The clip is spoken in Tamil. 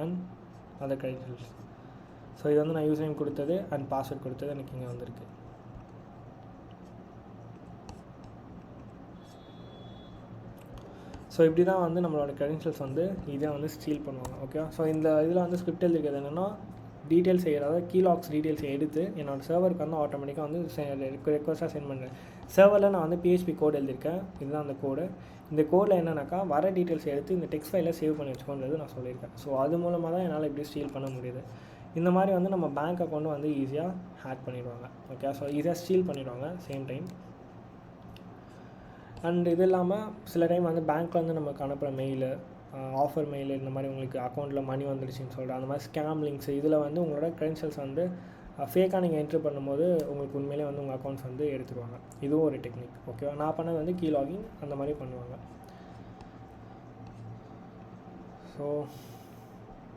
And other credentials. ஸோ இது வந்து நான் யூசர் நேம் கொடுத்தது அண்ட் பாஸ்வேர்ட் கொடுத்தது எனக்கு இங்கே வந்திருக்கு. ஸோ இப்படி தான் வந்து நம்மளோட கிரெடென்ஷியல்ஸ் வந்து இதை வந்து ஸ்டீல் பண்ணுவாங்க. ஓகே, ஸோ இந்த இதில் வந்து ஸ்கிரிப்ட் எழுதிக்கிறது என்னென்னா டீட்டெயில்ஸ் செய்கிறத கீலாக்ஸ் டீட்டெயில்ஸ் எடுத்து என்னோடய சர்வருக்கு வந்து ஆட்டோமேட்டிக்காக வந்து ரெக்வஸ்ட்டாக சென்ட் பண்ணுறேன். சர்வரில் நான் வந்து PHP கோட் எழுதியிருக்கேன். இதுதான் அந்த கோடு. இந்த கோடில் என்னென்னாக்கா வர டீட்டெயில்ஸ் எடுத்து இந்த டெக்ஸ்ட் ஃபைலில் சேவ் பண்ணி வச்சுக்கோன்றது நான் சொல்லியிருக்கேன். ஸோ அது மூலமாக தான் என்னால் இப்படி ஸ்டீல் பண்ண முடியுது. இந்த மாதிரி வந்து நம்ம பேங்க் அக்கௌண்ட்டு வந்து ஈஸியாக ஹேக் பண்ணிடுவாங்க. ஓகே, ஸோ ஈஸியாக ஸ்டீல் பண்ணிடுவாங்க சேம் டைம். அண்ட் இது இல்லாமல் சில டைம் வந்து பேங்க்கில் வந்து நமக்கு அனுப்புகிற மெயிலு, ஆஃபர் மெயில், இந்த மாதிரி உங்களுக்கு அக்கௌண்ட்டில் மணி வந்துடுச்சின்னு சொல்லிட்டு அந்த மாதிரி ஸ்கேம் லிங்க்ஸ், இதில் வந்து உங்களோட கிரெடென்ஷியல்ஸ் வந்து ஃபேக்காக நீங்கள் என்ட்ரு பண்ணும்போது உங்களுக்கு உண்மையிலே வந்து உங்கள் அக்கௌண்ட்ஸ் வந்து எடுத்துருவாங்க. இதுவும் ஒரு டெக்னிக். ஓகேவா, நான் பண்ணது வந்து கீ லாகிங் அந்த மாதிரி பண்ணுவாங்க. ஸோ